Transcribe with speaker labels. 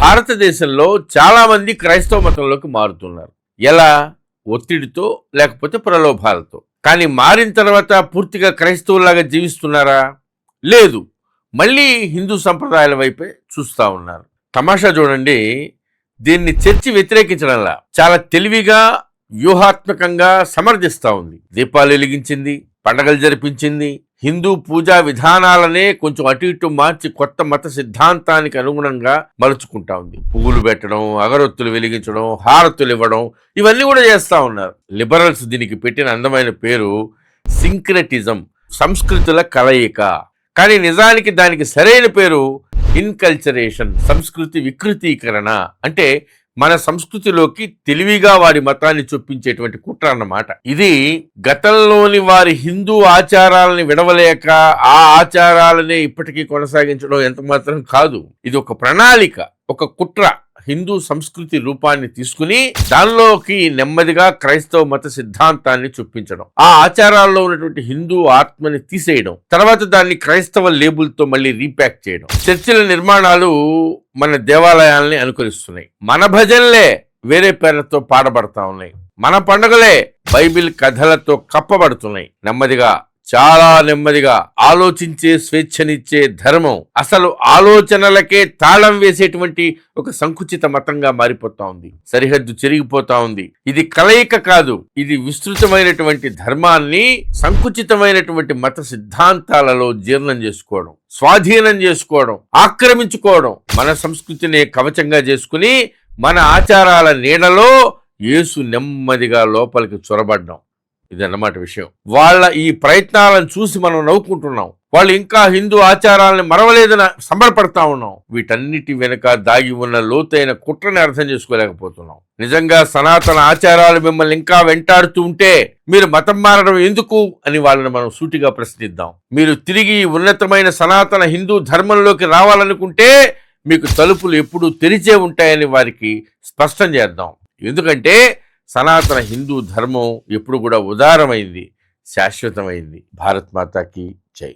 Speaker 1: భారతదేశంలో చాలా మంది క్రైస్తవ మతంలోకి మారుతున్నారు. ఎలా? ఒత్తిడితో, లేకపోతే ప్రలోభాలతో. కానీ మారిన తర్వాత పూర్తిగా క్రైస్తవులాగా జీవిస్తున్నారా? లేదు, మళ్ళీ హిందూ సంప్రదాయాల వైపే చూస్తూ ఉన్నారు. తమాషా చూడండి, దీన్ని చర్చి వ్యతిరేకించడంలా చాలా తెలివిగా, వ్యూహాత్మకంగా సమర్థిస్తూ ఉంది. దీపాలు వెలిగించింది, పండగలు జరిపించింది, హిందూ పూజా విధానాలనే కొంచెం అటు ఇటు మార్చి కొత్త మత సిద్ధాంతానికి అనుగుణంగా మలుచుకుంటా ఉంది. పువ్వులు పెట్టడం, అగరొత్తులు వెలిగించడం, హారతులు ఇవ్వడం, ఇవన్నీ కూడా చేస్తూ ఉన్నారు. లిబరల్స్ దీనికి పెట్టిన అందమైన పేరు సింక్రెటిజం, సంస్కృతుల కలయిక. కానీ నిజానికి దానికి సరైన పేరు ఇన్కల్చరేషన్, సంస్కృతి వికృతీకరణ. అంటే మన సంస్కృతిలోకి తెలివిగా వారి మతాన్ని చొప్పించేటువంటి కుట్ర అన్నమాట. ఇది గతంలోని వారి హిందూ ఆచారాలని విడవలేక ఆ ఆచారాలనే ఇప్పటికీ కొనసాగించడం ఎంత మాత్రం కాదు. ఇది ఒక ప్రణాళిక, ఒక కుట్ర. హిందూ సంస్కృతి రూపాన్ని తీసుకుని దానిలోకి నెమ్మదిగా క్రైస్తవ మత సిద్ధాంతాన్ని చొప్పించడం, ఆ ఆచారాల్లో ఉన్నటువంటి హిందూ ఆత్మని తీసేయడం, తర్వాత దాన్ని క్రైస్తవ లేబుల్తో మళ్ళీ రీప్యాక్ చేయడం. చర్చిల నిర్మాణాలు మన దేవాలయాల్ని అనుకరిస్తున్నాయి. మన భజనలే వేరే పేర్లతో పాడబడతా ఉన్నాయి. మన పండుగలే బైబిల్ కథలతో కప్పబడుతున్నాయి. నెమ్మదిగా, చాలా నెమ్మదిగా ఆలోచించే స్వేచ్ఛనిచ్చే ధర్మం అసలు ఆలోచనలకే తాళం వేసేటువంటి ఒక సంకుచిత మతంగా మారిపోతా ఉంది. సరిహద్దు చెరిగిపోతా ఉంది. ఇది కలయిక కాదు, ఇది విస్తృతమైనటువంటి ధర్మాన్ని సంకుచితమైనటువంటి మత సిద్ధాంతాలలో జీర్ణం చేసుకోవడం, స్వాధీనం చేసుకోవడం, ఆక్రమించుకోవడం. మన సంస్కృతిని కవచంగా చేసుకుని మన ఆచారాల నీడలో యేసు నెమ్మదిగా లోపలికి చొరబడ్డాం. ఇదన్నమాట విషయం. వాళ్ళ ఈ ప్రయత్నాలను చూసి మనం నవ్వుకుంటున్నాం. వాళ్ళు ఇంకా హిందూ ఆచారాలను మరవలేదని సంబరపడతా ఉన్నాం. వీటన్నిటి వెనుక దాగి ఉన్న లోతైన కుట్రని అర్థం చేసుకోలేకపోతున్నాం. నిజంగా సనాతన ఆచారాలు మిమ్మల్ని ఇంకా వెంటాడుతూ ఉంటే మీరు మతం మారడం ఎందుకు అని వాళ్ళని మనం సూటిగా ప్రశ్నిద్దాం. మీరు తిరిగి ఉన్నతమైన సనాతన హిందూ ధర్మంలోకి రావాలనుకుంటే మీకు తలుపులు ఎప్పుడూ తెరిచే ఉంటాయని వారికి స్పష్టం చేద్దాం. ఎందుకంటే సనాతన హిందూ ధర్మం ఎప్పుడు కూడా ఉదారమైంది, శాశ్వతమైంది. భారత్ మాతాకి జై.